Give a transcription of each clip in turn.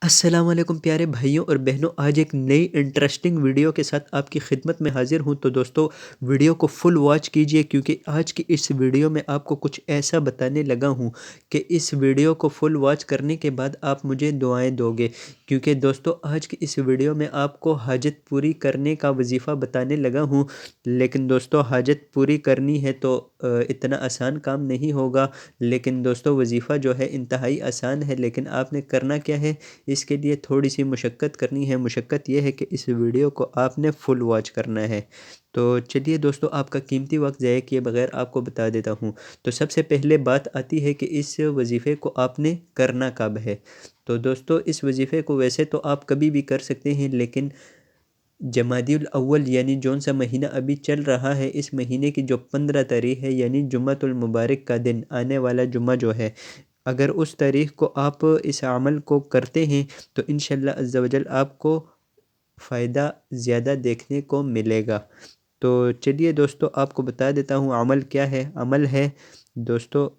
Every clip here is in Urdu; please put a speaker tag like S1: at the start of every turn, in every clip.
S1: السلام علیکم پیارے بھائیوں اور بہنوں، آج ایک نئی انٹرسٹنگ ویڈیو کے ساتھ آپ کی خدمت میں حاضر ہوں۔ تو دوستو ویڈیو کو فل واچ کیجئے، کیونکہ آج کی اس ویڈیو میں آپ کو کچھ ایسا بتانے لگا ہوں کہ اس ویڈیو کو فل واچ کرنے کے بعد آپ مجھے دعائیں دو گے، کیونکہ دوستو آج کی اس ویڈیو میں آپ کو حاجت پوری کرنے کا وظیفہ بتانے لگا ہوں۔ لیکن دوستو حاجت پوری کرنی ہے تو اتنا آسان کام نہیں ہوگا، لیکن دوستو وظیفہ جو ہے انتہائی آسان ہے، لیکن آپ نے کرنا کیا ہے، اس کے لیے تھوڑی سی مشقت کرنی ہے۔ مشقت یہ ہے کہ اس ویڈیو کو آپ نے فل واچ کرنا ہے۔ تو چلیے دوستو، آپ کا قیمتی وقت ضائع کیے بغیر آپ کو بتا دیتا ہوں۔ تو سب سے پہلے بات آتی ہے کہ اس وظیفے کو آپ نے کرنا کب ہے۔ تو دوستو اس وظیفے کو ویسے تو آپ کبھی بھی کر سکتے ہیں، لیکن جمادی الاول یعنی جون سا مہینہ ابھی چل رہا ہے، اس مہینے کی جو 15 تاریخ ہے یعنی جمعۃ المبارک کا دن، آنے والا جمعہ جو ہے، اگر اس تاریخ کو آپ اس عمل کو کرتے ہیں تو انشاءاللہ عز و جل آپ کو فائدہ زیادہ دیکھنے کو ملے گا۔ تو چلیے دوستو آپ کو بتا دیتا ہوں عمل کیا ہے۔ عمل ہے دوستو،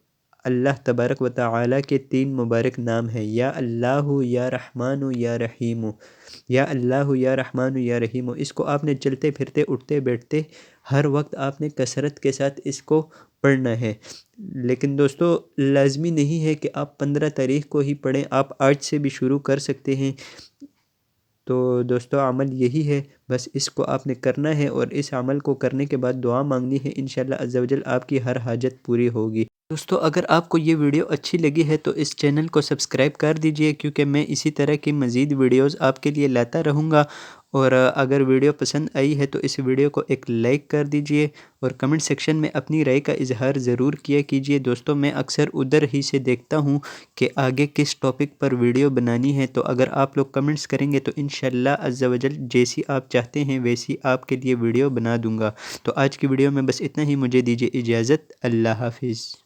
S1: اللہ تبارک و تعالیٰ کے 3 مبارک نام ہیں، یا اللہ، یا رحمان، یا رحیم۔ یا اللہ، یا رحمان، یا رحیم، اس کو آپ نے چلتے پھرتے اٹھتے بیٹھتے ہر وقت آپ نے کثرت کے ساتھ اس کو پڑھنا ہے۔ لیکن دوستو لازمی نہیں ہے کہ آپ 15 تاریخ کو ہی پڑھیں، آپ آج سے بھی شروع کر سکتے ہیں۔ تو دوستو عمل یہی ہے، بس اس کو آپ نے کرنا ہے، اور اس عمل کو کرنے کے بعد دعا مانگنی ہے، انشاءاللہ عز و جل آپ کی ہر حاجت پوری ہوگی۔ دوستو اگر آپ کو یہ ویڈیو اچھی لگی ہے تو اس چینل کو سبسکرائب کر دیجئے، کیونکہ میں اسی طرح کی مزید ویڈیوز آپ کے لیے لاتا رہوں گا۔ اور اگر ویڈیو پسند آئی ہے تو اس ویڈیو کو ایک لائک کر دیجئے، اور کمنٹ سیکشن میں اپنی رائے کا اظہار ضرور کیا کیجئے۔ دوستو میں اکثر ادھر ہی سے دیکھتا ہوں کہ آگے کس ٹاپک پر ویڈیو بنانی ہے، تو اگر آپ لوگ کمنٹس کریں گے تو انشاءاللہ عز و جل جیسی آپ چاہتے ہیں ویسی آپ کے لیے ویڈیو بنا دوں گا۔ تو آج کی ویڈیو میں بس اتنا ہی، مجھے دیجئے اجازت، اللہ حافظ۔